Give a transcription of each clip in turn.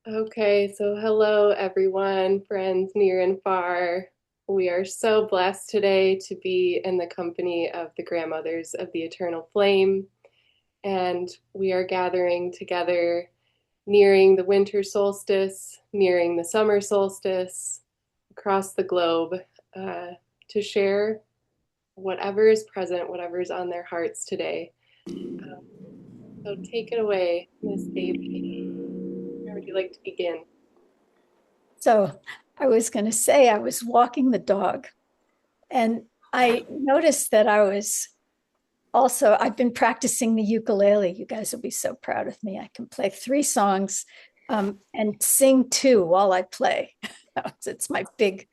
Okay, so hello everyone, friends near and far. We are so blessed today to be in the company of the grandmothers of the Eternal Flame, and we are gathering together nearing the winter solstice, nearing the summer solstice across the globe uh, to share whatever is present, whatever is on their hearts today. Um, so take it away, Miss Devi. Where would you like to begin? So I was going to say I was walking the dog and I noticed that I've been practicing the ukulele. You guys will be so proud of me. I can play three songs and sing two while I play. It's my big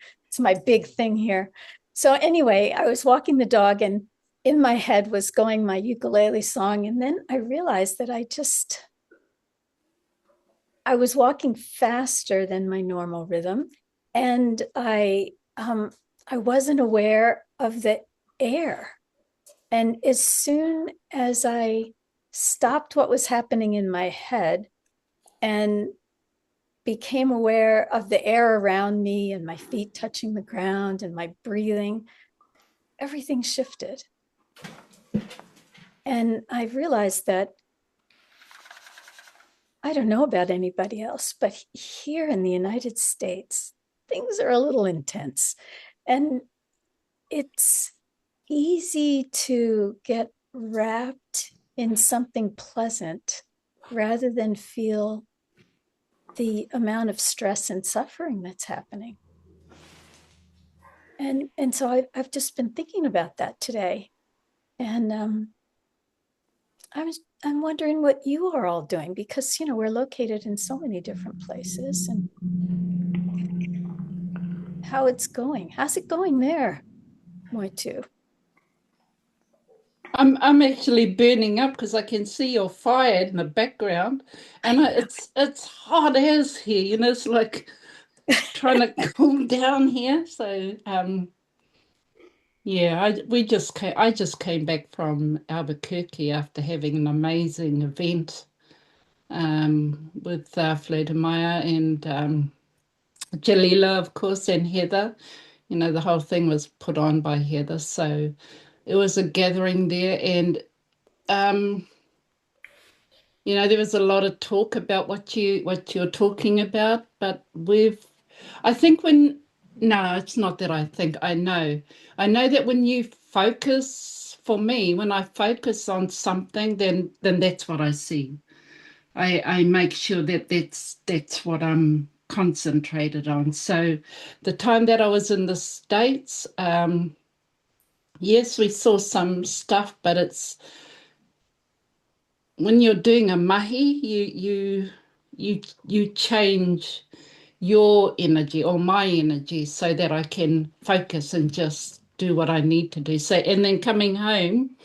thing here. So anyway, I was walking the dog and in my head was going my ukulele song. And then I realized that I was walking faster than my normal rhythm, and I wasn't aware of the air. And as soon as I stopped what was happening in my head and became aware of the air around me and my feet touching the ground and my breathing, everything shifted. And I realized that I don't know about anybody else, but here in the United States, things are a little intense. And it's easy to get wrapped in something pleasant rather than feel the amount of stress and suffering that's happening. And so I've just been thinking about that today. And I'm wondering what you are all doing because we're located in so many different places and how it's going. How's it going there, Moetu? I'm actually burning up because I can see your fire in the background, and it's hot as here. It's like trying to cool down here. So yeah, I just came back from Albuquerque after having an amazing event with Flordemayo and Jalila, of course, and Heather. The whole thing was put on by Heather, so it was a gathering there, and um there was a lot of talk about what you're talking about, but I think when no, it's not that I think I know that when you focus, for me, when I focus on something, then that's what I see. I make sure that that's what I'm concentrated on. So the time that I was in the States, yes, we saw some stuff, but it's when you're doing a mahi, you change your energy or my energy so that I can focus and just do what I need to do. So, and then coming home,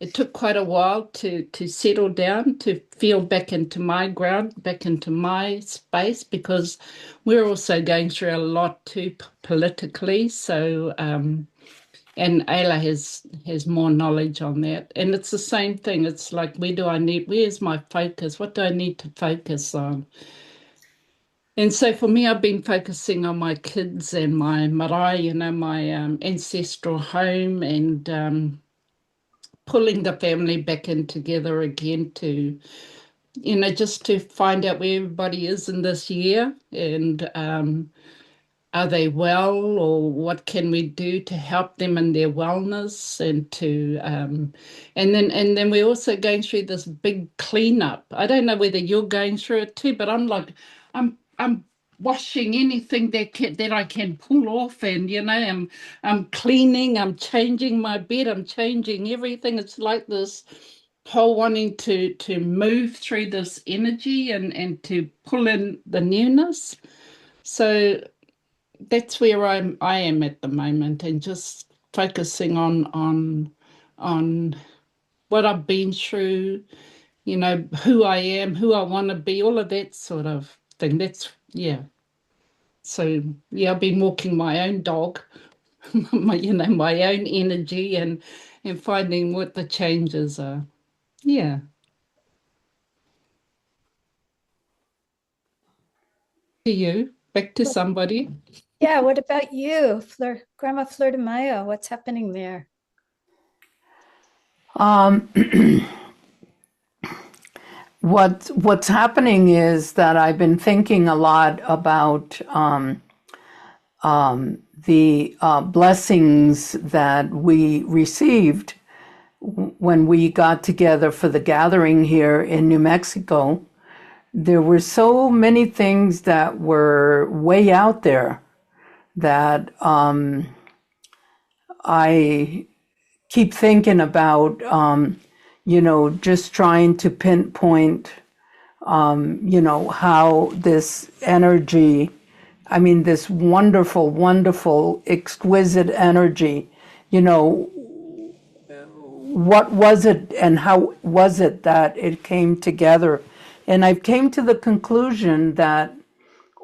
it took quite a while to settle down, to feel back into my ground, back into my space, because we're also going through a lot too politically. So, and Eila has more knowledge on that. And it's the same thing. It's like, where's my focus? What do I need to focus on? And so for me, I've been focusing on my kids and my marae, my ancestral home, and pulling the family back in together again to, just to find out where everybody is in this year, and are they well, or what can we do to help them in their wellness, and to and then we're also going through this big cleanup. I don't know whether you're going through it too, but I'm washing anything that I can pull off, and I'm cleaning, I'm changing my bed, I'm changing everything. It's like this whole wanting to move through this energy and to pull in the newness. So that's where I am at the moment, and just focusing on what I've been through, who I am, who I want to be, all of that sort of thing. That's yeah. So yeah, I've been walking my own dog, my own energy, and finding what the changes are. Yeah. to you, back to somebody. Yeah, what about you, Grandma Flordemayo? What's happening there? Um, what's happening is that I've been thinking a lot about the blessings that we received when we got together for the gathering here in New Mexico. There were so many things that were way out there that I keep thinking about, just trying to pinpoint, how this energy, this wonderful, wonderful, exquisite energy, what was it and how was it that it came together? And I've came to the conclusion that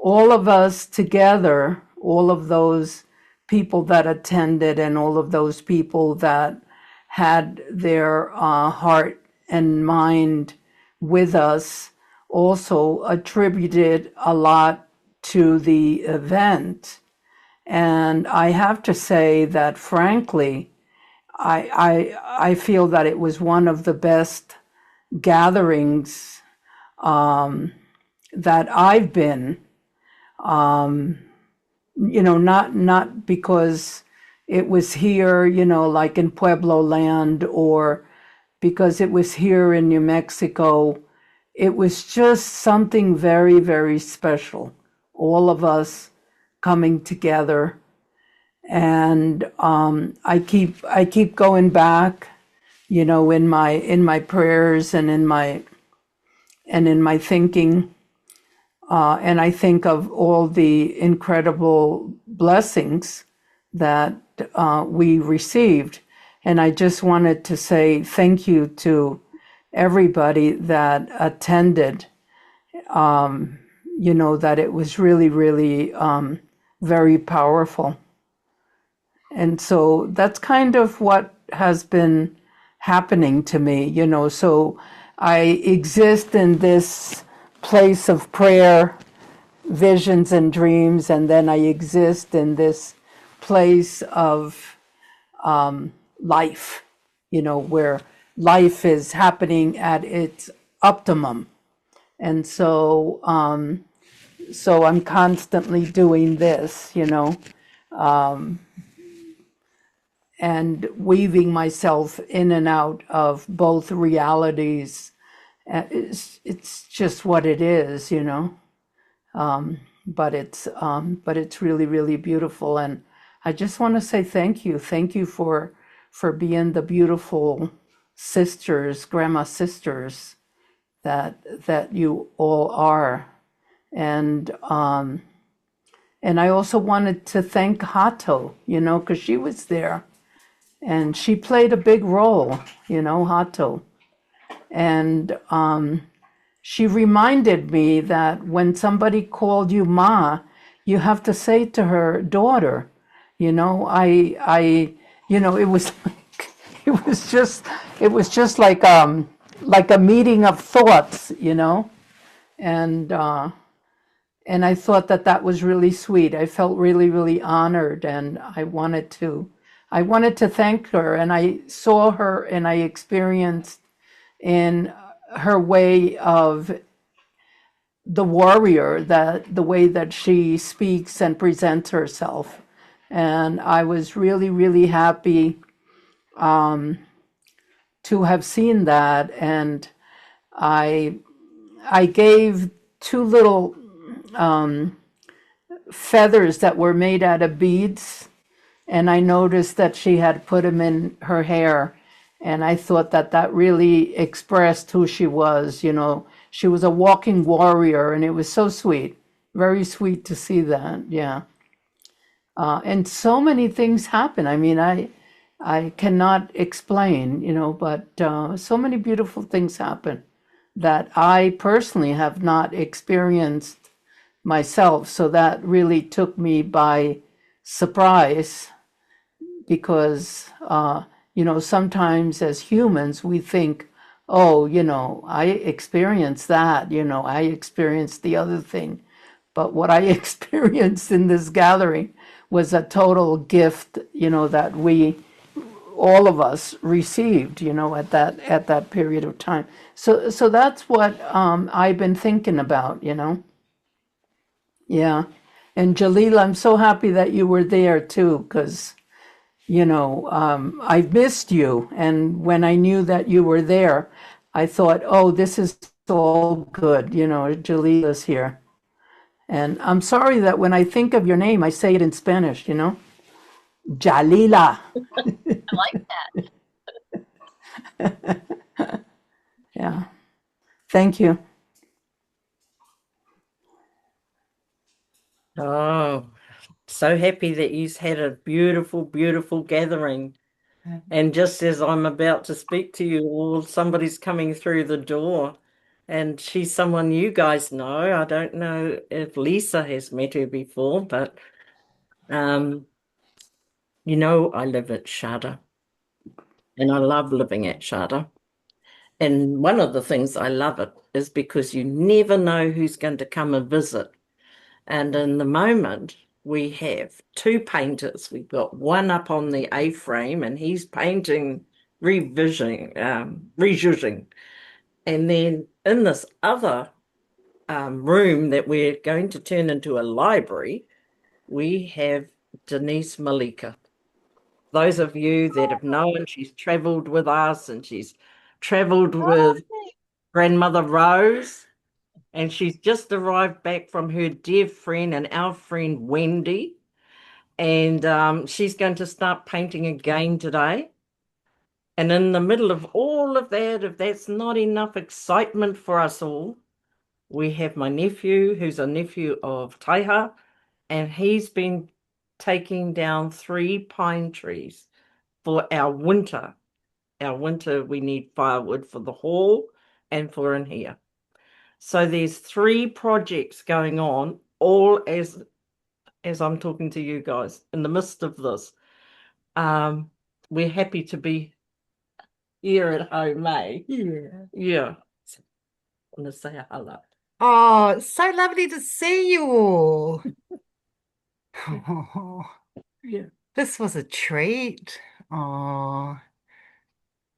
all of us together, all of those people that attended and all of those people that had their heart and mind with us also attributed a lot to the event. And I have to say that, frankly, I feel that it was one of the best gatherings that I've been. Not because it was here, like in Pueblo land, or because it was here in New Mexico. It was just something very, very special. All of us coming together. And I keep going back, in my prayers and in my thinking, and I think of all the incredible blessings that we received, and I just wanted to say thank you to everybody that attended. That it was really, really very powerful. And so that's kind of what has been happening to me, So I exist in this place of prayer, visions, and dreams, and then I exist in this place of life, where life is happening at its optimum. And so I'm constantly doing this, and weaving myself in and out of both realities. It's just what it is, but it's really, really beautiful. And I just want to say thank you for being the beautiful sisters, grandma sisters that you all are. And I also wanted to thank Hato, because she was there. And she played a big role, Hato. And she reminded me that when somebody called you Ma, you have to say to her daughter, it was like, it was just like a meeting of thoughts, and I thought that was really sweet. I felt really, really honored, and I wanted to thank her, and I saw her and I experienced in her way of the warrior, that the way that she speaks and presents herself. And I was really, really happy to have seen that. And I gave two little feathers that were made out of beads, and I noticed that she had put them in her hair, and I thought that really expressed who she was. She was a walking warrior, and it was so sweet, very sweet to see that. Yeah. And so many things happen. I cannot explain, but so many beautiful things happen that I personally have not experienced myself. So that really took me by surprise, because, sometimes as humans we think, oh, I experienced that, I experienced the other thing. But what I experienced in this gathering was a total gift, that we all of us received, at that period of time. So that's what I've been thinking about. Yeah. And Jalila, I'm so happy that you were there too, because I missed you. And when I knew that you were there, I thought, oh, this is all good. Jalila's here. And I'm sorry that when I think of your name, I say it in Spanish. Jalila. I like that. Yeah. Thank you. Oh, so happy that you've had a beautiful, beautiful gathering. And just as I'm about to speak to you all, somebody's coming through the door. And she's someone you guys know. I don't know if Lisa has met her before, but I live at Shada. And I love living at Shada. And one of the things I love it is because you never know who's going to come and visit. And in the moment, we have two painters. We've got one up on the A-frame, and he's painting, rejudging. And then in this other room that we're going to turn into a library, we have Denise Malika. Those of you that have known, she's traveled with us, and she's traveled with Grandmother Rose. And she's just arrived back from her dear friend and our friend Wendy. And she's going to start painting again today. And in the middle of all of that, if that's not enough excitement for us all, we have my nephew, who's a nephew of Taiha, and he's been taking down 3 pine trees for our winter. Our winter, we need firewood for the hall and for in here. So there's 3 projects going on, all as I'm talking to you guys in the midst of this. We're happy to be here at home, eh? Yeah. Yeah. I want to say a hello. Oh, it's so lovely to see you all. Oh, Yeah. this was a treat. Oh,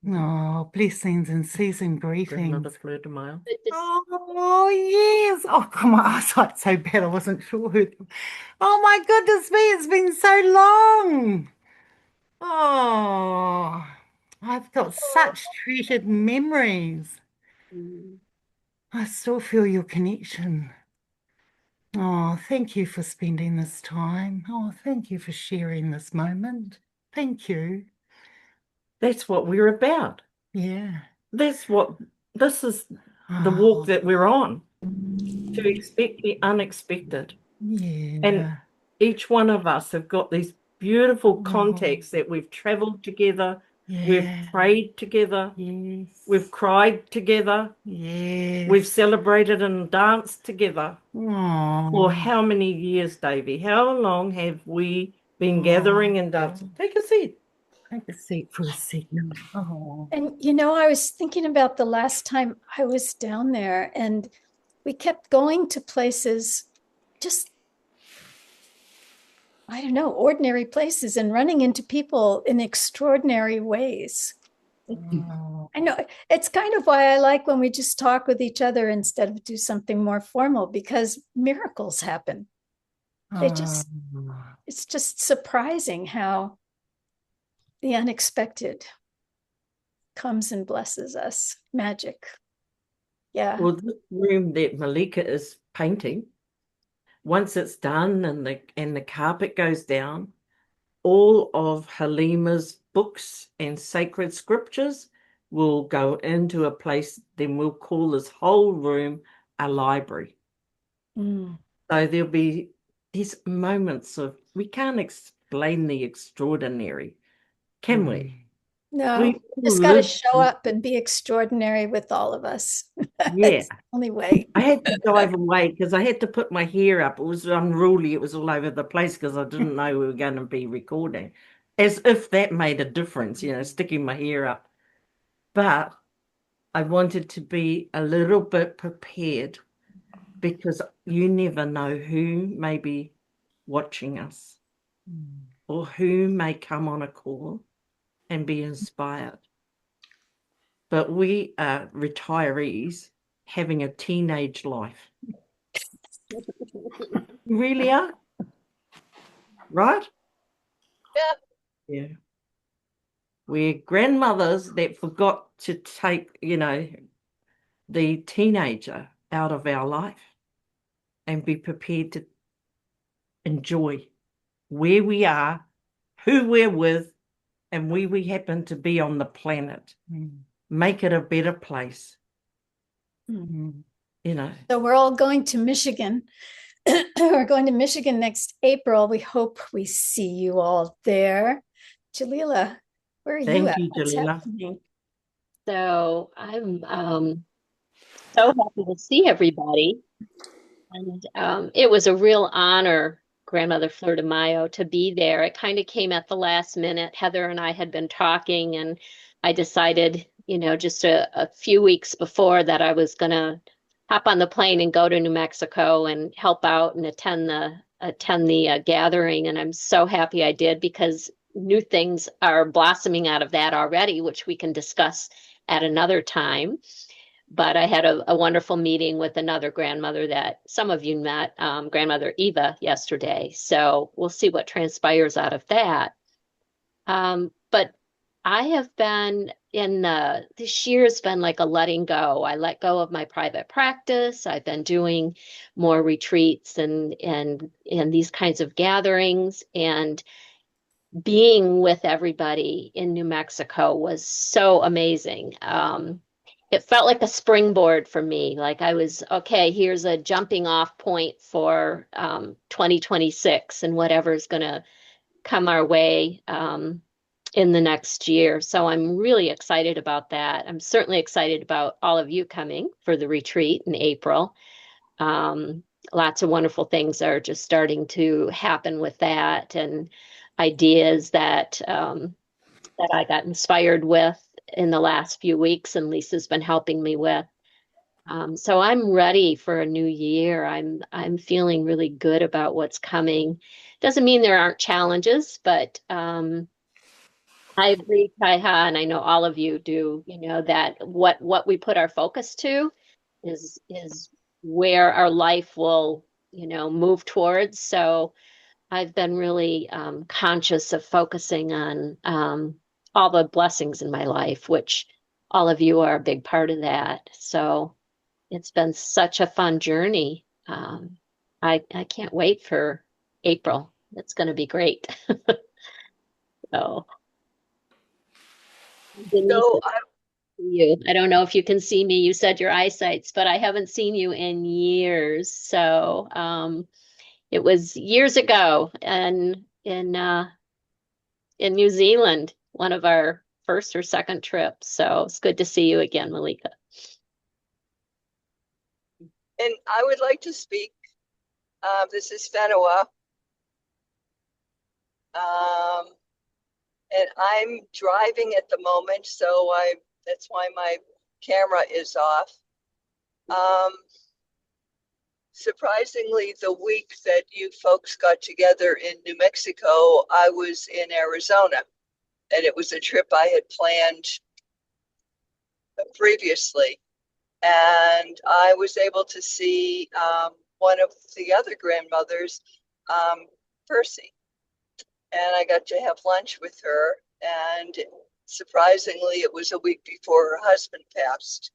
no, blessings and season Grandmother greetings. Flordemayo. Oh, yes. Oh, God, my eyesight's so bad, I wasn't sure who. Oh, my goodness me, it's been so long. Oh, I've got such treasured memories. I still feel your connection. Oh, thank you for spending this time. Oh, thank you for sharing this moment. Thank you. That's what we're about. Yeah. This is the walk that we're on, to expect the unexpected. Yeah. And each one of us have got these beautiful contacts that we've traveled together, we've Yeah. prayed together, Yes. we've cried together, Yes. we've celebrated and danced together. Oh. For how many years, Davy? How long have we been gathering and dancing? Take a seat. Take a seat for a second. Oh. And I was thinking about the last time I was down there, and we kept going to places, just, I don't know, ordinary places, and running into people in extraordinary ways. Oh. I know it's kind of why I like when we just talk with each other instead of do something more formal, because miracles happen. It's just surprising how the unexpected comes and blesses us. Magic. Yeah. Well, this room that Malika is painting, once it's done and the carpet goes down, all of Halima's books and sacred scriptures will go into a place, then we'll call this whole room a library. Mm. So there'll be these moments of, we can't explain the extraordinary, can we? No, We just got to live. show up and be extraordinary with all of us. Yeah. That's the only way. I had to dive away because I had to put my hair up. It was unruly. It was all over the place because I didn't know we were going to be recording. As if that made a difference, sticking my hair up. But I wanted to be a little bit prepared because you never know who may be watching us or who may come on a call and be inspired. But we are retirees having a teenage life. You really are, right? Yeah. Yeah. We're grandmothers that forgot to take, the teenager out of our life and be prepared to enjoy where we are, who we're with, and where we happen to be on the planet. Make it a better place. So we're all going to Michigan. We're going to Michigan next April. We hope we see you all there. Jalila, where are you Thank at? you, What's Jalila. happening? So I'm so happy to see everybody. And it was a real honor, Grandmother Flordemayo, to be there. It kind of came at the last minute. Heather and I had been talking, and I decided, just a few weeks before that I was going to hop on the plane and go to New Mexico and help out and attend the gathering. And I'm so happy I did, because new things are blossoming out of that already, which we can discuss at another time. But I had a wonderful meeting with another grandmother that some of you met, Grandmother Eva, yesterday. So we'll see what transpires out of that. But I have been this year has been like a letting go. I let go of my private practice. I've been doing more retreats and these kinds of gatherings, and being with everybody in New Mexico was so amazing. It felt like a springboard for me. Like I was, okay, here's a jumping off point for 2026 and whatever's going to come our way in the next year. So I'm really excited about that. I'm certainly excited about all of you coming for the retreat in April. Lots of wonderful things are just starting to happen with that, and ideas that I got inspired with in the last few weeks, and Lisa's been helping me with. So I'm ready for a new year. I'm feeling really good about what's coming. Doesn't mean there aren't challenges, but I agree, Taiha, and I know all of you do. That what we put our focus to is where our life will move towards. So I've been really conscious of focusing on all the blessings in my life, which all of you are a big part of that. So it's been such a fun journey. I can't wait for April. It's going to be great. So, Denise, So you. I don't know if you can see me. You said your eyesight's, but I haven't seen you in years. So it was years ago, and in New Zealand, one of our first or second trips. So it's good to see you again, Malika. and I would like to speak. This is Whenua. And I'm driving at the moment, so that's why my camera is off. Surprisingly, the week that you folks got together in New Mexico, I was in Arizona, and it was a trip I had planned previously. And I was able to see one of the other grandmothers, Percy. And I got to have lunch with her. And surprisingly, it was a week before her husband passed.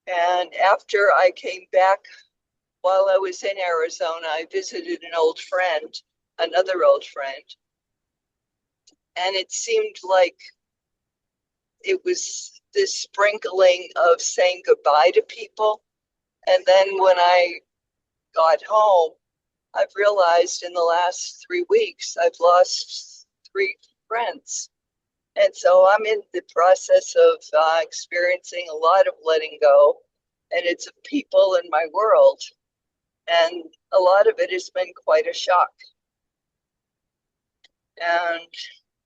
And after I came back, while I was in Arizona, I visited an old friend, another old friend. And it seemed like it was this sprinkling of saying goodbye to people. And then when I got home, I've realized in the last 3 weeks, I've lost 3 friends. And so I'm in the process of experiencing a lot of letting go. And it's of people in my world. And a lot of it has been quite a shock. And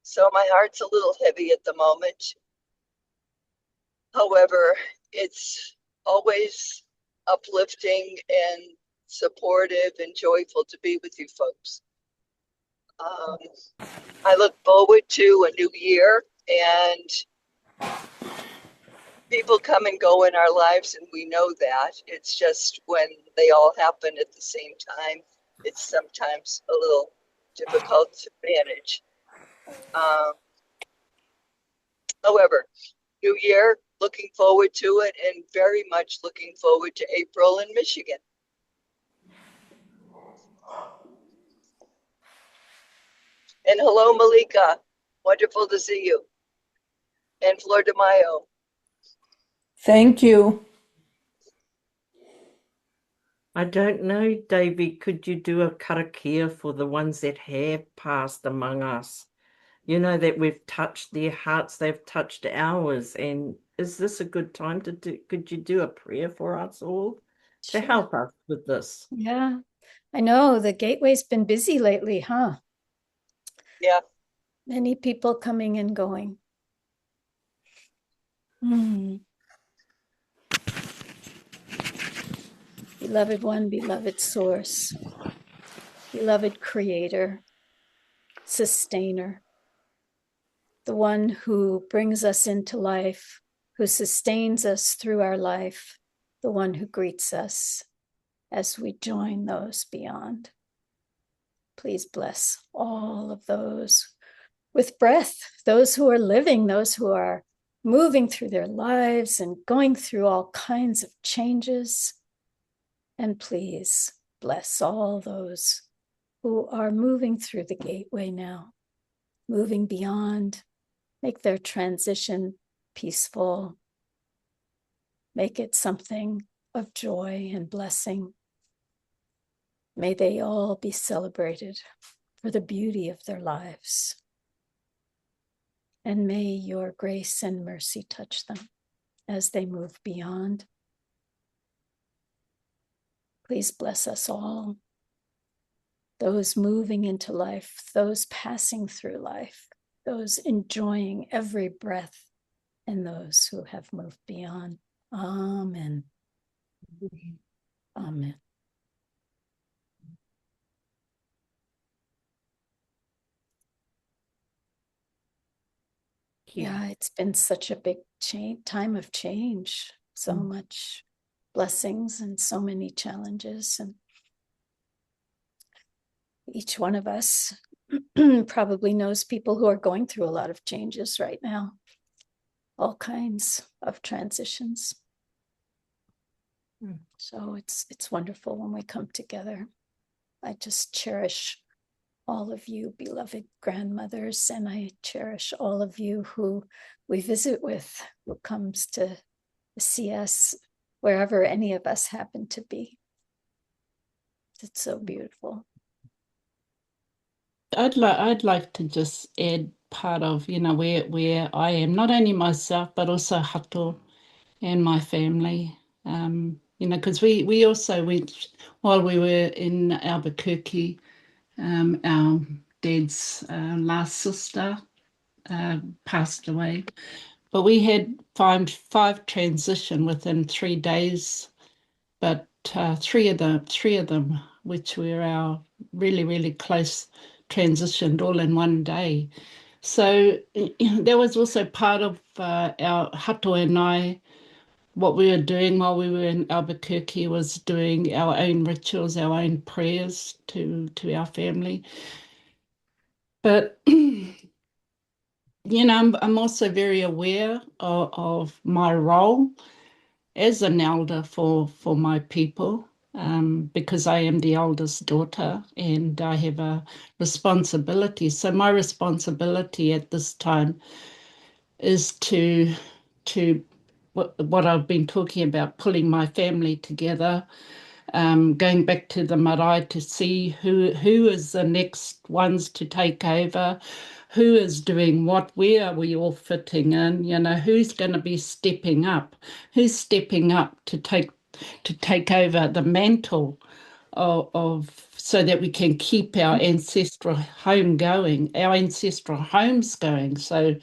so my heart's a little heavy at the moment. However, it's always uplifting and supportive and joyful to be with you folks. I look forward to a new year, and people come and go in our lives, and we know that. It's just when they all happen at the same time, it's sometimes a little difficult to manage. However, new year, looking forward to it, and very much looking forward to April in Michigan. And hello, Malika. Wonderful to see you. And Flordemayo. Thank you. I don't know, Devi, could you do a karakia for the ones that have passed among us? You know, that we've touched their hearts, they've touched ours. And is this a good time to do? Could you do a prayer for us all to Sure. help us with this? Yeah, I know the gateway's been busy lately, huh? Yeah. Many people coming and going. Beloved one, beloved source, beloved creator, sustainer, the one who brings us into life, who sustains us through our life, the one who greets us as we join those beyond. Please bless all of those with breath, those who are living, those who are moving through their lives and going through all kinds of changes. And please bless all those who are moving through the gateway now, moving beyond. Make their transition peaceful. Make it something of joy and blessing. May they all be celebrated for the beauty of their lives. And may your grace and mercy touch them as they move beyond. Please bless us all, those moving into life, those passing through life, those enjoying every breath, and those who have moved beyond. Amen. Amen. Yeah, it's been such a big time of change, so much blessings and so many challenges. And each one of us probably knows people who are going through a lot of changes right now, all kinds of transitions. So it's wonderful when we come together. I just cherish all of you beloved grandmothers, and I cherish all of you who we visit with, who comes to see us wherever any of us happen to be. It's so beautiful. I'd like to just add part of, where I am, not only myself, but also Hato and my family. Because we also went, while we were in Albuquerque, our dad's last sister passed away. But we had five transition within 3 days, but three of them, which were our really, really close, transitioned all in one day. So that was also part of our Hato and I. What we were doing while we were in Albuquerque was doing our own rituals, our own prayers to our family. But I'm also very aware of my role as an elder for my people, because I am the eldest daughter and I have a responsibility. So my responsibility at this time is to what I've been talking about, pulling my family together, going back to the marae to see who is the next ones to take over, who is doing what, where are we all fitting in, who's going to be stepping up, who's stepping up to take over the mantle of so that we can keep our ancestral homes going. So,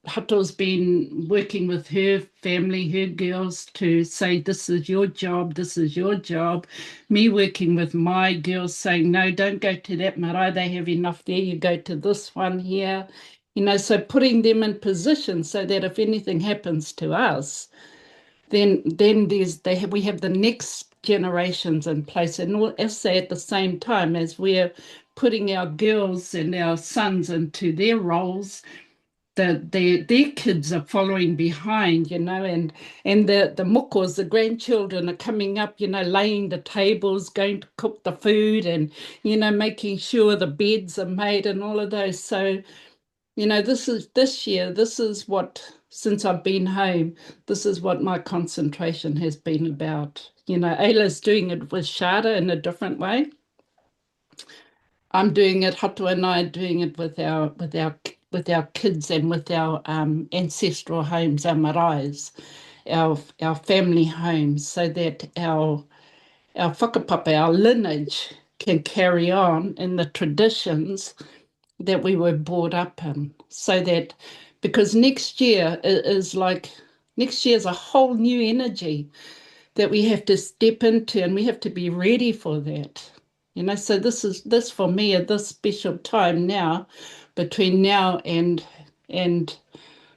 Hato's been working with her family, her girls, to say, this is your job, this is your job. Me working with my girls saying, no, don't go to that marae, they have enough there, you go to this one here. So putting them in position so that if anything happens to us, then we have the next generations in place. And also at the same time as we're putting our girls and our sons into their roles, their kids are following behind, and the mokos, the grandchildren, are coming up, laying the tables, going to cook the food, and making sure the beds are made and all of those. So this is what, since I've been home, this is what my concentration has been about. Eila's doing it with Shada in a different way. I'm doing it, Hatu and I are doing it with our kids and with our ancestral homes, our maraes, our family homes, so that our whakapapa, our lineage, can carry on in the traditions that we were brought up in. So that, because next year is a whole new energy that we have to step into, and we have to be ready for that. So this for me at this special time now, between now and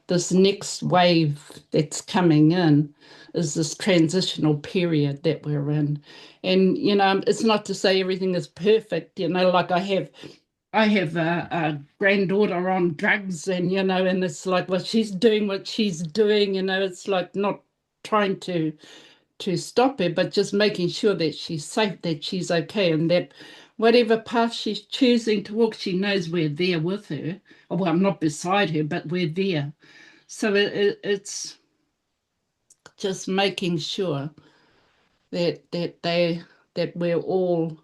this next wave that's coming in, is this transitional period that we're in. And it's not to say everything is perfect, like I have a granddaughter on drugs, and it's like, well, she's doing what she's doing, it's like not trying to stop her, but just making sure that she's safe, that she's okay, and that whatever path she's choosing to walk, she knows we're there with her. Oh, well, I'm not beside her, but we're there. So it's just making sure that we're all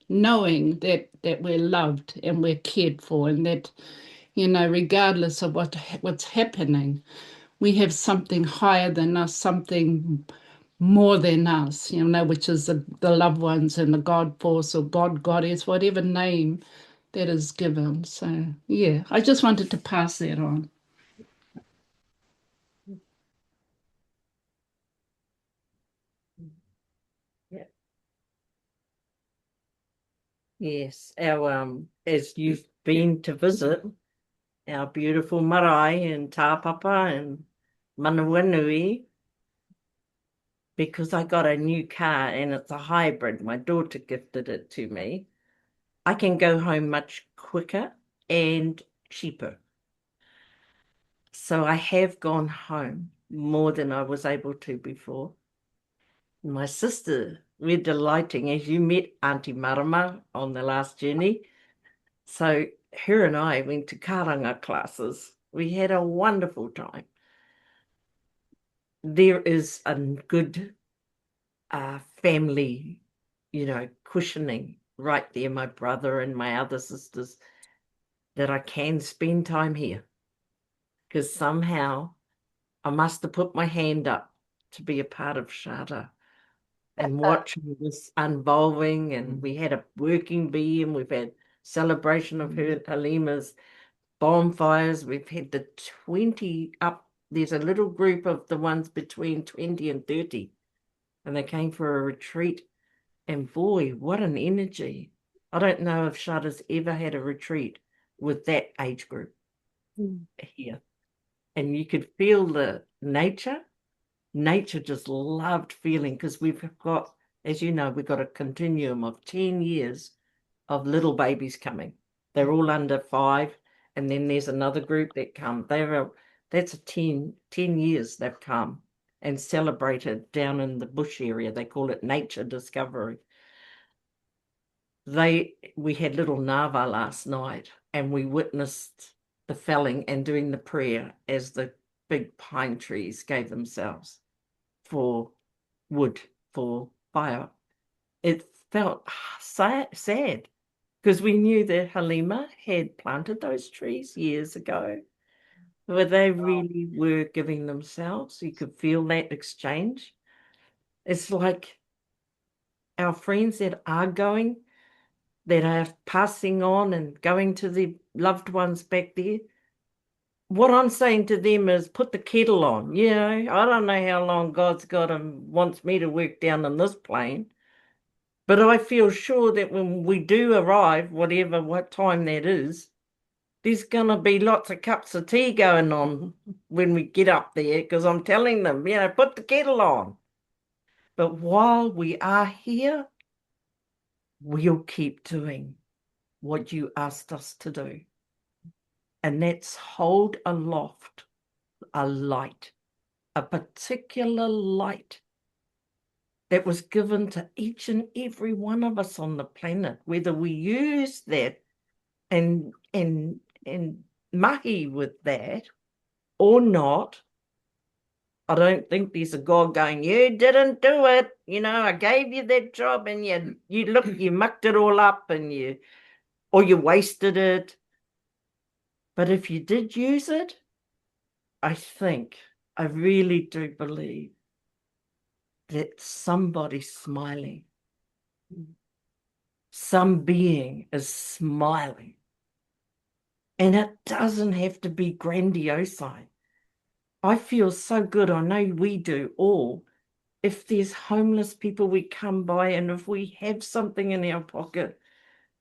knowing that we're loved and we're cared for, and that regardless of what's happening, we have something higher than us, something more than us, which is the loved ones and the God force or God Goddess, whatever name that is given. So yeah, I just wanted to pass that on. Yeah. Yes, as you've been to visit our beautiful marae in Tāpapa and Manawanui, because I got a new car and it's a hybrid. My daughter gifted it to me. I can go home much quicker and cheaper. So I have gone home more than I was able to before. My sister, we're delighting, as you met Auntie Marama on the last journey. So her and I went to karanga classes. We had a wonderful time. There is a good family, cushioning right there, my brother and my other sisters, that I can spend time here. Because somehow I must have put my hand up to be a part of Shada and watching this unvolving. And we had a working bee, and we've had celebration of her Halima's bonfires. We've had the 20 up. There's a little group of the ones between 20 and 30, and they came for a retreat. And boy, what an energy. I don't know if Shada's ever had a retreat with that age group here. And you could feel the nature. Nature just loved feeling, because we've got, as you know, we've got a continuum of 10 years of little babies coming. They're all under 5. And then there's another group that come. That's 10 years they've come and celebrated down in the bush area. They call it nature discovery. We had little Nava last night, and we witnessed the felling and doing the prayer as the big pine trees gave themselves for wood, for fire. It felt sad, because we knew that Halima had planted those trees years ago, but they really were giving themselves. You could feel that exchange. It's like our friends that are going, that are passing on and going to the loved ones back there. what I'm saying to them is put the kettle on. You know, I don't know how long God's got and wants me to work down in this plane, but I feel sure that when we do arrive, what time that is, there's going to be lots of cups of tea going on when we get up there, because I'm telling them, put the kettle on. But while we are here, we'll keep doing what you asked us to do. And that's hold aloft a light, a particular light that was given to each and every one of us on the planet, whether we use that and mahi with that or not. I don't think there's a God going, you didn't do it. I gave you that job and you mucked it all up or you wasted it. But if you did use it, I really do believe that somebody's smiling. Some being is smiling. And it doesn't have to be grandiose. I feel so good. I know we do all. If there's homeless people we come by and if we have something in our pocket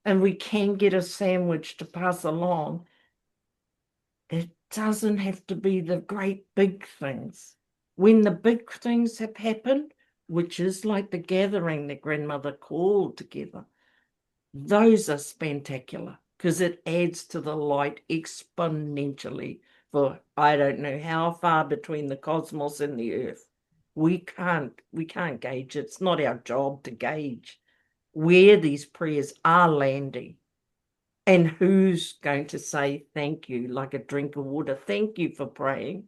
and we can get a sandwich to pass along, it doesn't have to be the great big things. When the big things have happened, which is like the gathering that grandmother called together, those are spectacular because it adds to the light exponentially for I don't know how far between the cosmos and the earth. We can't gauge. It's not our job to gauge where these prayers are landing and who's going to say thank you like a drink of water. Thank you for praying.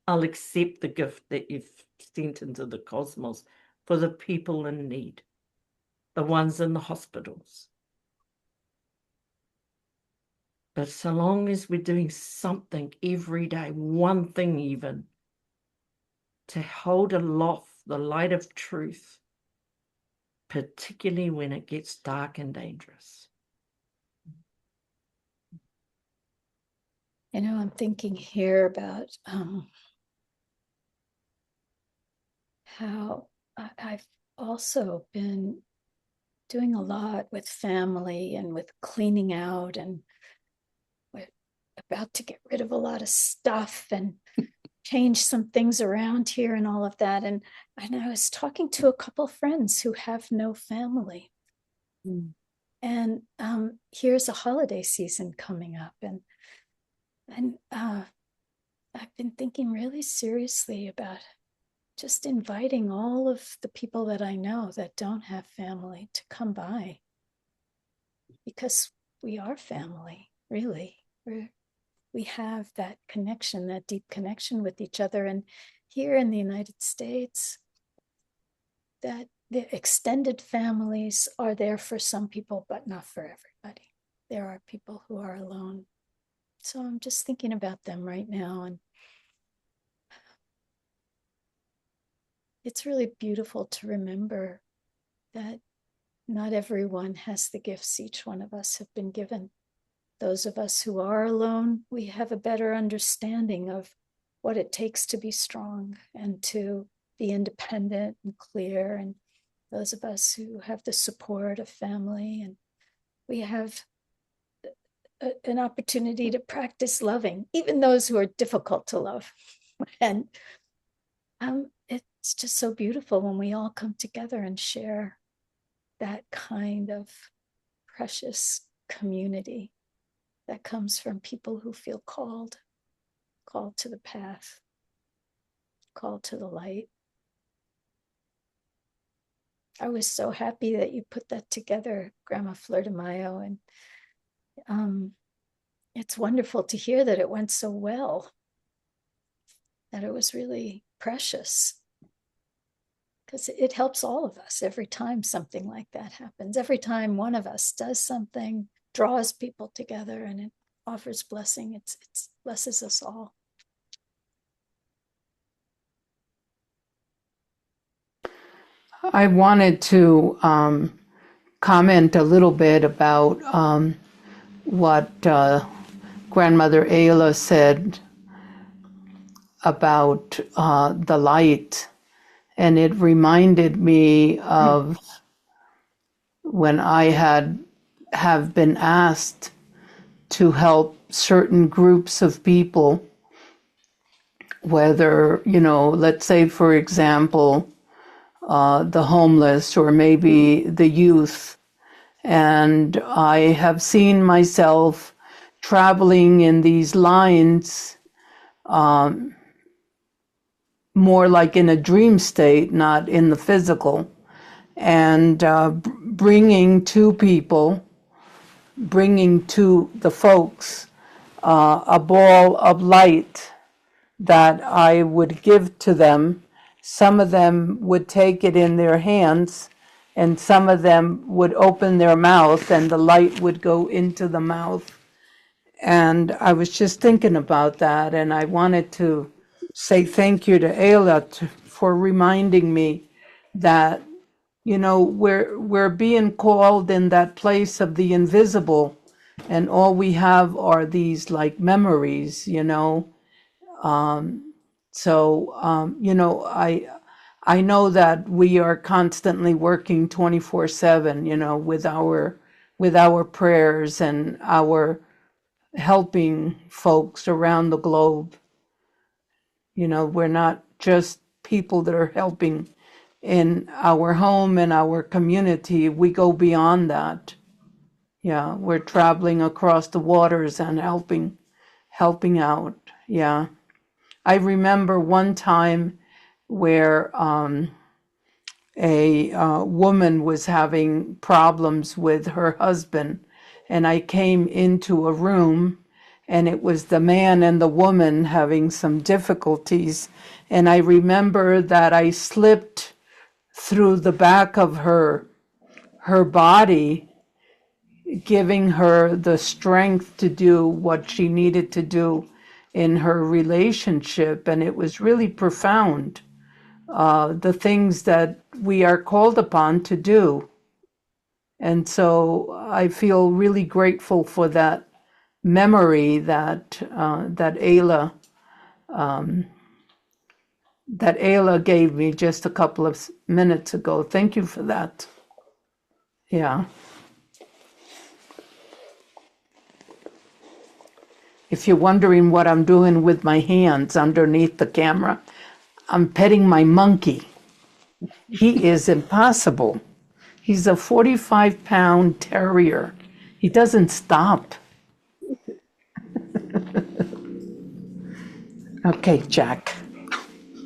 I'll accept the gift that you've sent into the cosmos for the people in need, the ones in the hospitals. But so long as we're doing something every day, one thing even, to hold aloft the light of truth, particularly when it gets dark and dangerous. I'm thinking here about how I've also been doing a lot with family and with cleaning out, and we're about to get rid of a lot of stuff and change some things around here and all of that. And I was talking to a couple friends who have no family. And here's a holiday season coming up. And I've been thinking really seriously about just inviting all of the people that I know that don't have family to come by. Because we are family, really. We have that connection, that deep connection with each other. And here in the United States, that the extended families are there for some people, but not for everybody. There are people who are alone. So I'm just thinking about them right now. And it's really beautiful to remember that not everyone has the gifts each one of us have been given. Those of us who are alone, we have a better understanding of what it takes to be strong and to be independent and clear. And those of us who have the support of family, and we have an opportunity to practice loving, even those who are difficult to love. And it's just so beautiful when we all come together and share that kind of precious community that comes from people who feel called to the path, called to the light. I was so happy that you put that together, Grandma Flordemayo, and it's wonderful to hear that it went so well, that it was really precious, because it helps all of us every time something like that happens. Every time one of us does something, draws people together, and it offers blessing. It blesses us all. I wanted to comment a little bit about what Grandmother Eila said about the light, and it reminded me of when I have been asked to help certain groups of people, whether, let's say, for example, the homeless or maybe the youth. And I have seen myself traveling in these lines more like in a dream state, not in the physical, and bringing to people, bringing to the folks a ball of light that I would give to them. Some of them would take it in their hands, and some of them would open their mouth, and the light would go into the mouth. And I was just thinking about that, and I wanted to say thank you to Eila for reminding me that, we're being called in that place of the invisible, and all we have are these like memories, So, I know that we are constantly working 24/7, with our prayers and our helping folks around the globe. We're not just people that are helping in our home and our community. We go beyond that. Yeah, we're traveling across the waters and helping out. Yeah. I remember one time where a woman was having problems with her husband, and I came into a room, and it was the man and the woman having some difficulties. And I remember that I slipped through the back of her body, giving her the strength to do what she needed to do in her relationship. And it was really profound, the things that we are called upon to do. And so I feel really grateful for that memory that Eila gave me just a couple of minutes ago. Thank you for that. Yeah. If you're wondering what I'm doing with my hands underneath the camera, I'm petting my monkey. He is impossible. He's a 45-pound terrier. He doesn't stop. Okay, Jack.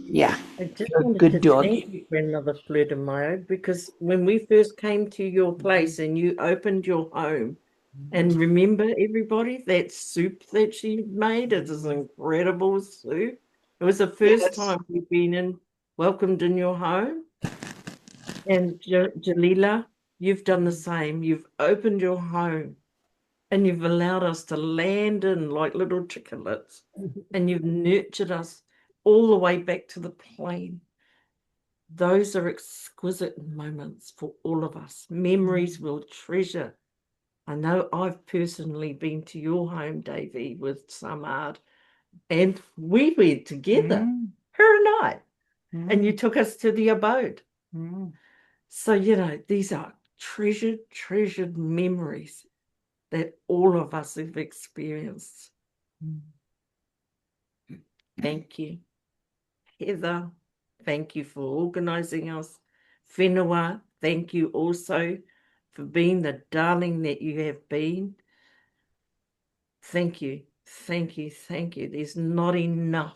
Yeah, I just you're a wanted good to doggy. thank you, Grandmother Flordemayo, because when we first came to your place and you opened your home, and remember, everybody, that soup that she made, it is incredible soup. It was the first Yes. time we've been welcomed in your home. And Jalila, you've done the same. You've opened your home and you've allowed us to land in like little chicklets, and you've nurtured us all the way back to the plane. Those are exquisite moments for all of us, memories we'll treasure. I know I've personally been to your home, Devi, with Samad, and we went together, her and I, and you took us to the abode. So, these are treasured memories that all of us have experienced. Thank you. Heather, thank you for organizing us. Whenua, thank you also for being the darling that you have been. Thank you, thank you, thank you. There's not enough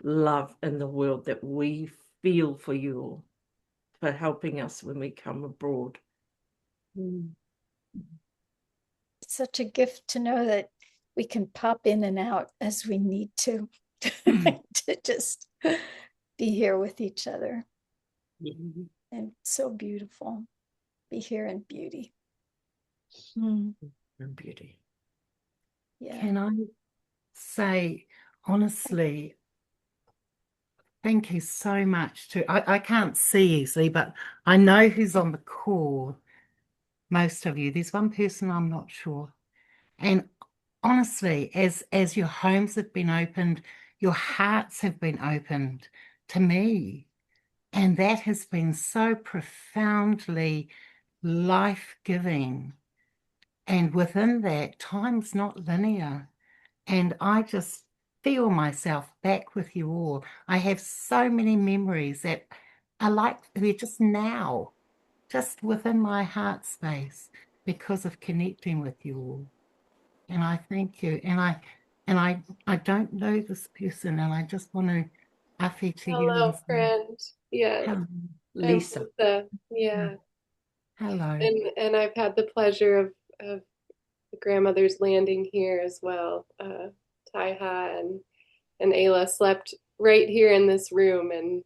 love in the world that we feel for you all, for helping us when we come abroad. It's such a gift to know that we can pop in and out as we need to to just be here with each other. And so beautiful. Be here in beauty. In beauty. Yeah. Can I say, honestly, thank you so much to, I can't see easily, but I know who's on the call, most of you. There's one person I'm not sure. And honestly, as your homes have been opened, your hearts have been opened to me. And that has been so profoundly life-giving. And within that, time's not linear. And I just feel myself back with you all. I have so many memories that are like they're just now, just within my heart space because of connecting with you all. And I thank you. And I don't know this person, and I just want to afi to you Hello, and say, friend. Yes, hello, I'm Lisa. Lisa. Yeah. hello. And I've had the pleasure of the grandmother's landing here as well. Taiha and Eila slept right here in this room, and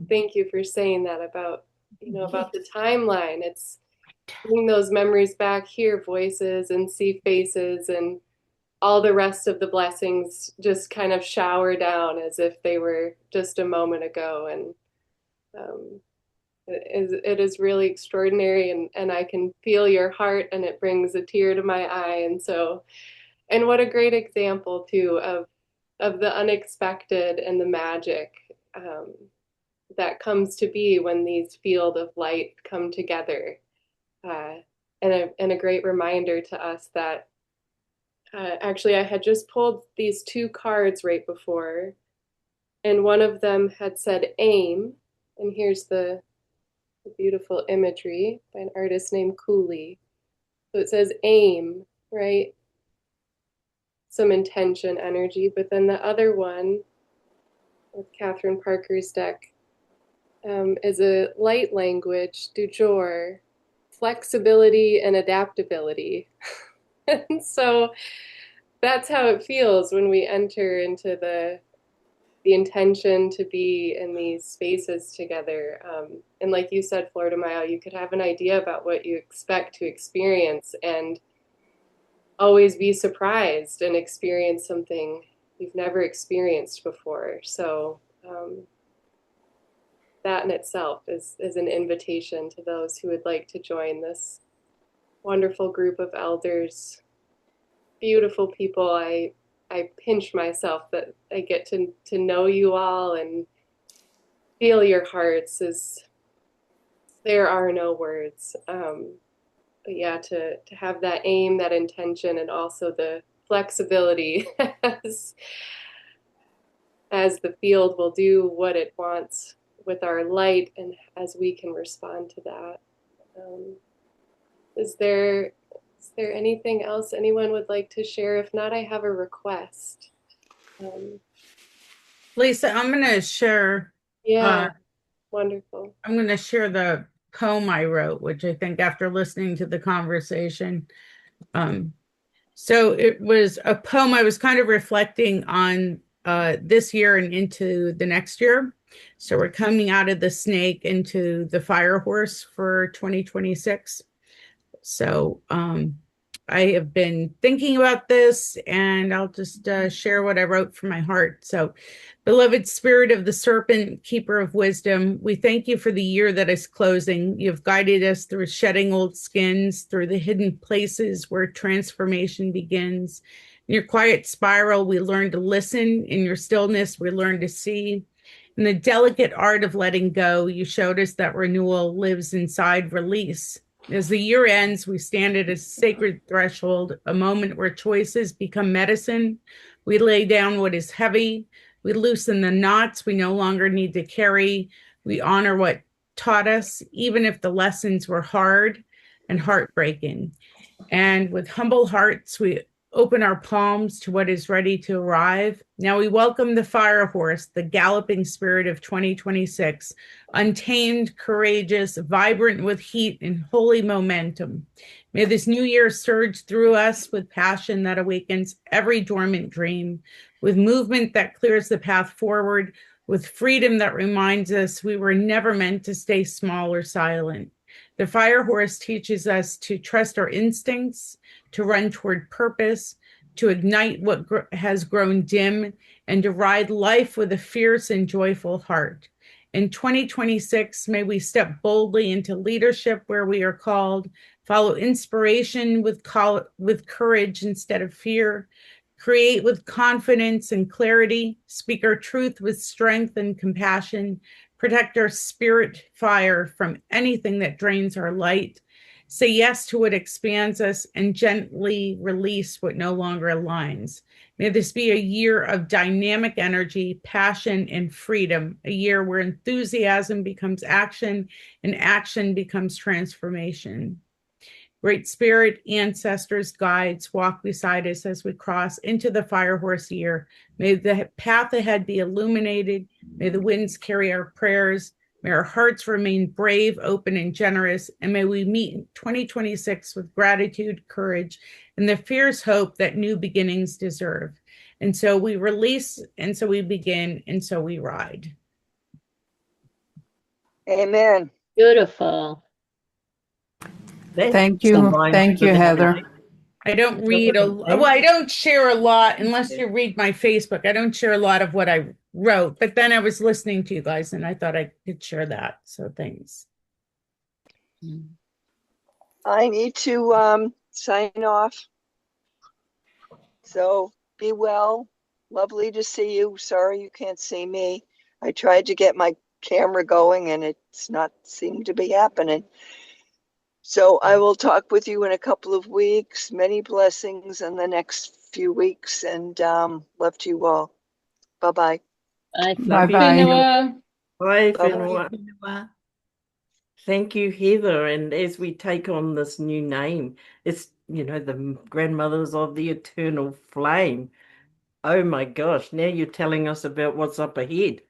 thank you for saying that about about the timeline. It's bring those memories back, hear voices and see faces, and all the rest of the blessings just kind of shower down as if they were just a moment ago. And um, it is really extraordinary, and I can feel your heart, and it brings a tear to my eye. And so, and what a great example too of the unexpected and the magic um, that comes to be when these field of light come together. Uh, and a great reminder to us that actually I had just pulled these two cards right before, and one of them had said aim, and here's the beautiful imagery by an artist named Cooley. So it says aim, right? Some intention, energy, but then the other one with Catherine Parker's deck is a light language, du jour, flexibility and adaptability. And so that's how it feels when we enter into the intention to be in these spaces together. And like you said, Flordemayo, you could have an idea about what you expect to experience and always be surprised and experience something you've never experienced before. So that in itself is an invitation to those who would like to join this wonderful group of elders, beautiful people. I pinch myself that I get to know you all and feel your hearts. As there are no words. But yeah, to have that aim, that intention, and also the flexibility as the field will do what it wants with our light, and as we can respond to that. Um, is there anything else anyone would like to share? If not, I have a request. Lisa, I'm going to share. Yeah, wonderful. I'm going to share the poem I wrote, which I think after listening to the conversation. So it was a poem I was kind of reflecting on this year and into the next year. So we're coming out of the snake into the fire horse for 2026. So I have been thinking about this, and I'll just share what I wrote from my heart. So, beloved spirit of the serpent, keeper of wisdom, we thank you for the year that is closing. You've guided us through shedding old skins, through the hidden places where transformation begins. In your quiet spiral, we learn to listen. In your stillness, we learn to see. In the delicate art of letting go, you showed us that renewal lives inside release. As the year ends, we stand at a sacred threshold, a moment where choices become medicine. We lay down what is heavy. We loosen the knots we no longer need to carry. We honor what taught us, even if the lessons were hard and heartbreaking. And with humble hearts, we open our palms to what is ready to arrive. Now we welcome the fire horse, the galloping spirit of 2026, untamed, courageous, vibrant with heat and holy momentum. May this new year surge through us with passion that awakens every dormant dream, with movement that clears the path forward, with freedom that reminds us we were never meant to stay small or silent. The fire horse teaches us to trust our instincts, to run toward purpose, to ignite what has grown dim, and to ride life with a fierce and joyful heart. In 2026, may we step boldly into leadership where we are called, follow inspiration with courage instead of fear, create with confidence and clarity, speak our truth with strength and compassion, protect our spirit fire from anything that drains our light, say yes to what expands us, and gently release what no longer aligns. May this be a year of dynamic energy, passion, and freedom, a year where enthusiasm becomes action and action becomes transformation. Great Spirit, ancestors, guides, walk beside us as we cross into the Fire Horse year. May the path ahead be illuminated. May the winds carry our prayers. May our hearts remain brave, open, and generous. And may we meet in 2026 with gratitude, courage, and the fierce hope that new beginnings deserve. And so we release, and so we begin, and so we ride. Amen. Beautiful. Thank you. Thank you, Heather. I don't read I don't share a lot unless you read my Facebook. I don't share a lot of what I wrote, but then I was listening to you guys and I thought I could share that. So thanks. I need to sign off. So be well. Lovely to see you. Sorry you can't see me. I tried to get my camera going and it's not seemed to be happening. So I will talk with you in a couple of weeks. Many blessings in the next few weeks, and love to you all. Bye-bye. Bye-bye. Bye, Whenua. Thank you, Heather. And as we take on this new name, it's, the grandmothers of the eternal flame. Oh my gosh, now you're telling us about what's up ahead.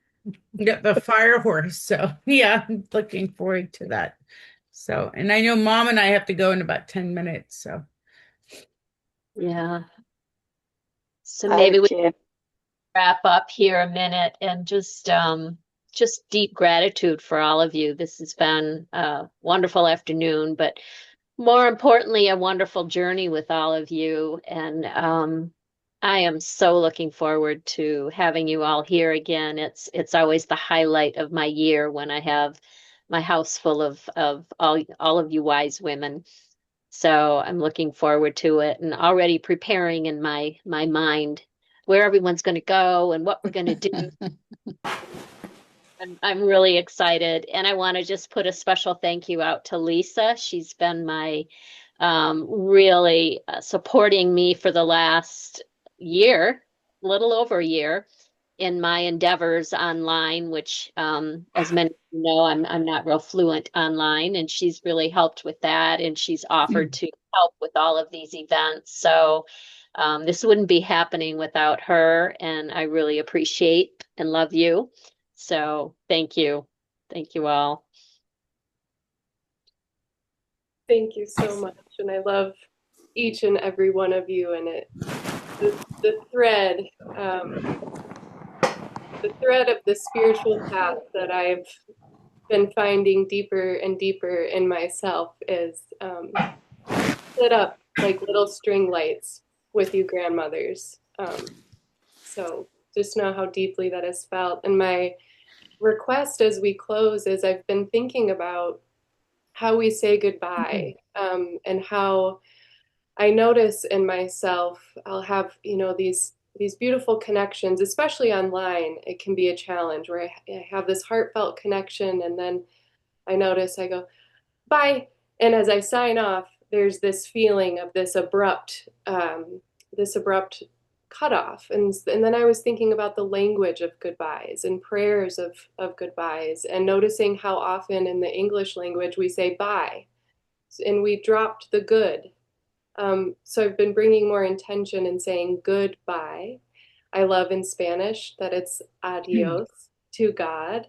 Yeah, the Fire Horse. So yeah, I'm looking forward to that. So, and I know Mom and I have to go in about 10 minutes. So yeah. So maybe we can wrap up here a minute and just deep gratitude for all of you. This has been a wonderful afternoon, but more importantly, a wonderful journey with all of you. And I am so looking forward to having you all here again. It's always the highlight of my year when I have my house full of all of you wise women. So I'm looking forward to it and already preparing in my mind where everyone's going to go and what we're going to do. I'm really excited. And I want to just put a special thank you out to Lisa. She's been my really supporting me for the last year, little over a year, in my endeavors online, which, as many of you know, I'm not real fluent online, and she's really helped with that, and she's offered to help with all of these events. So this wouldn't be happening without her, and I really appreciate and love you. So thank you. Thank you all. Thank you so much. And I love each and every one of you. And the thread of the spiritual path that I've been finding deeper and deeper in myself is lit up like little string lights with you grandmothers. So just know how deeply that is felt. And my request as we close is I've been thinking about how we say goodbye, and how I notice in myself, I'll have, these beautiful connections, especially online. It can be a challenge where I have this heartfelt connection, and then I notice I go, bye. And as I sign off, there's this feeling of this abrupt cutoff. And then I was thinking about the language of goodbyes and prayers of goodbyes, and noticing how often in the English language we say bye, and we dropped the good. So I've been bringing more intention and saying goodbye. I love in Spanish that it's adios to God.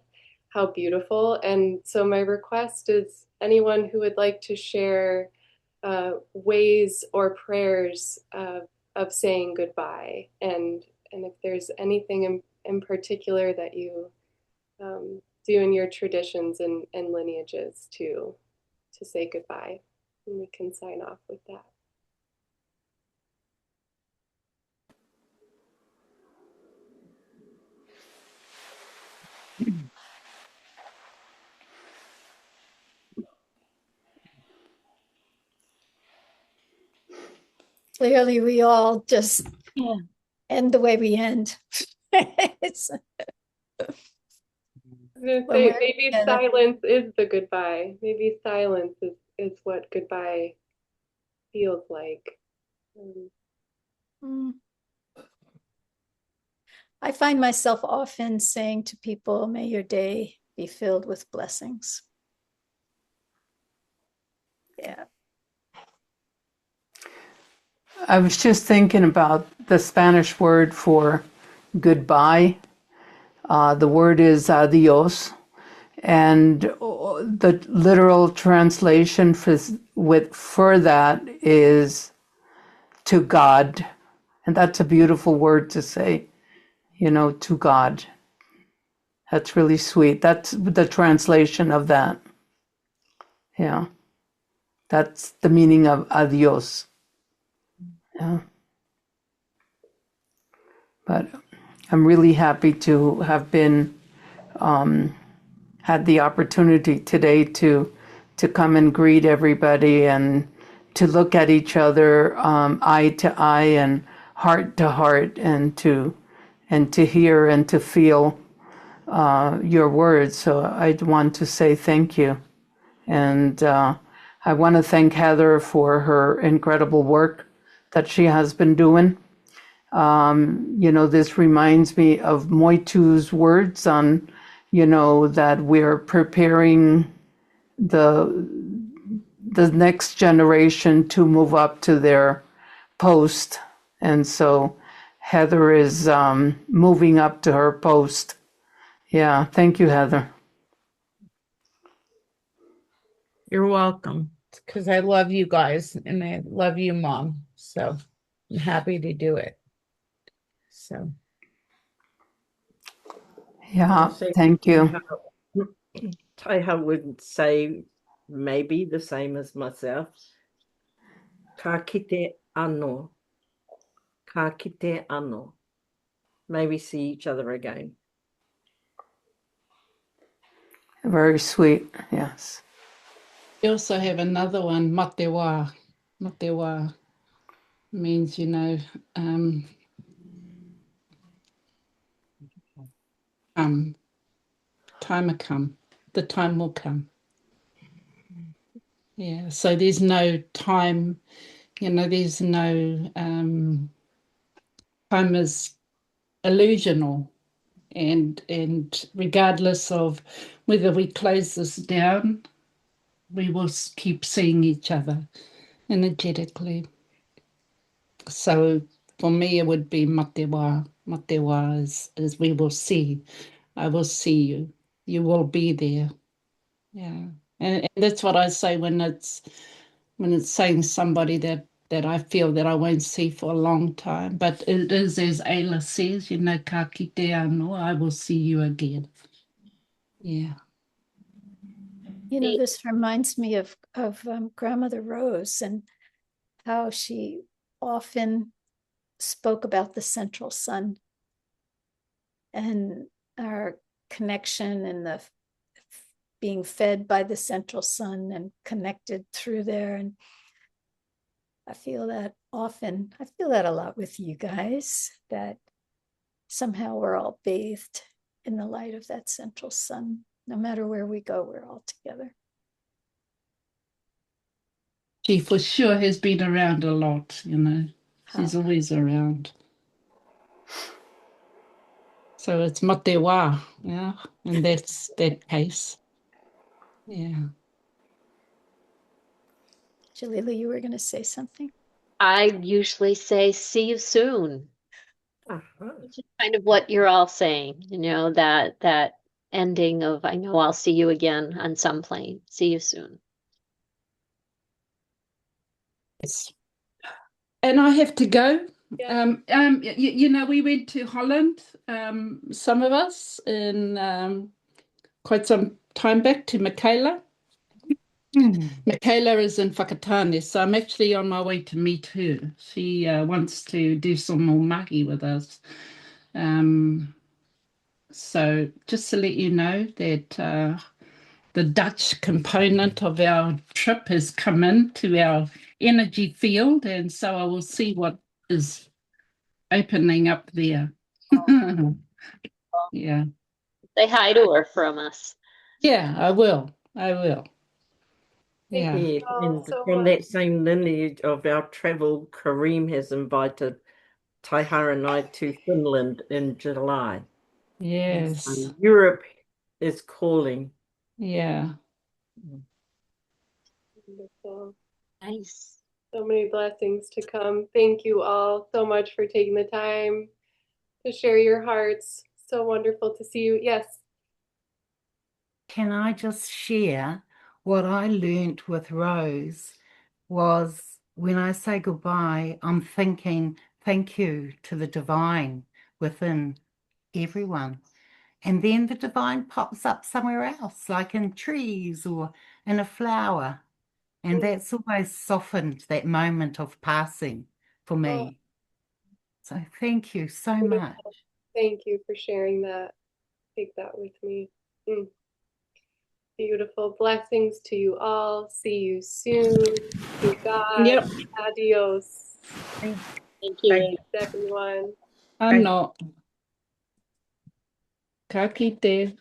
How beautiful. And so my request is anyone who would like to share ways or prayers of saying goodbye, and if there's anything in particular that you do in your traditions and lineages to say goodbye, and we can sign off with that. Clearly, we all just Yeah. end the way we end. It's I was gonna when say we're maybe together. silence is the goodbye. Maybe silence is what goodbye feels like. Mm. I find myself often saying to people, may your day be filled with blessings. Yeah. I was just thinking about the Spanish word for goodbye. The word is adios, and the literal translation for that is to God, and that's a beautiful word to say. To God. That's really sweet. That's the translation of that. Yeah, that's the meaning of adios. Yeah. But I'm really happy to have had the opportunity today to come and greet everybody and to look at each other eye to eye and heart to heart and to hear and to feel your words. So I want to say thank you. And I want to thank Heather for her incredible work that she has been doing. This reminds me of Moetu's words on, that we're preparing the next generation to move up to their post. And so Heather is moving up to her post. Yeah, thank you, Heather. You're welcome. Because I love you guys and I love you, Mom. So I'm happy to do it. So Yeah, thank you. Taiha would say maybe the same as myself. Ka kite ano. Ka kite ano. Maybe see each other again. Very sweet, yes. We also have another one, matewa. Matewa means, time will come. The time will come. Yeah, so there's no time, there's no time is illusional. And regardless of whether we close this down, we will keep seeing each other energetically. So for me, it would be matewa. Matewa is we will see. I will see you. You will be there. Yeah. And that's what I say when it's saying somebody that I feel that I won't see for a long time. But it is, as Eila says, ka kite anō, I will see you again. Yeah. This reminds me of Grandmother Rose and how she often spoke about the central sun and our connection and the being fed by the central sun and connected through there. And I feel that often. I feel that a lot with you guys, that somehow we're all bathed in the light of that central sun. No matter where we go, we're all together. She for sure has been around a lot, She's always around. So it's matewa, yeah, and that's that case. Yeah. Jalila, you were going to say something? I usually say, see you soon. Which is kind of what you're all saying, that ending of, I know I'll see you again on some plane. See you soon. Yes. And I have to go. Yeah. We went to Holland, some of us, in quite some time back to Michaela. Michaela is in Whakatane, so I'm actually on my way to meet her. She wants to do some more mahi with us. So just to let you know that the Dutch component of our trip has come into our energy field, and so I will see what is opening up there. Yeah. Say hi to her from us. Yeah, I will. I will. Yeah. Thank Yeah, you all and so from much. that same lineage of our travel, Kareem has invited Taiha and I to Finland in July. Yes. Europe is calling. Yeah. Wonderful. Nice. So many blessings to come. Thank you all so much for taking the time to share your hearts. So wonderful to see you. Yes. Can I just share what I learnt with Rose was when I say goodbye, I'm thinking thank you to the divine within everyone. And then the divine pops up somewhere else, like in trees or in a flower. And that's always softened that moment of passing for Oh, me. So thank you so beautiful. much. Thank you for sharing that. Take that with me. Beautiful. Blessings to you all. See you soon. To God. Yep. Adios. Thank you. Thanks, everyone. Ano. Ka kite.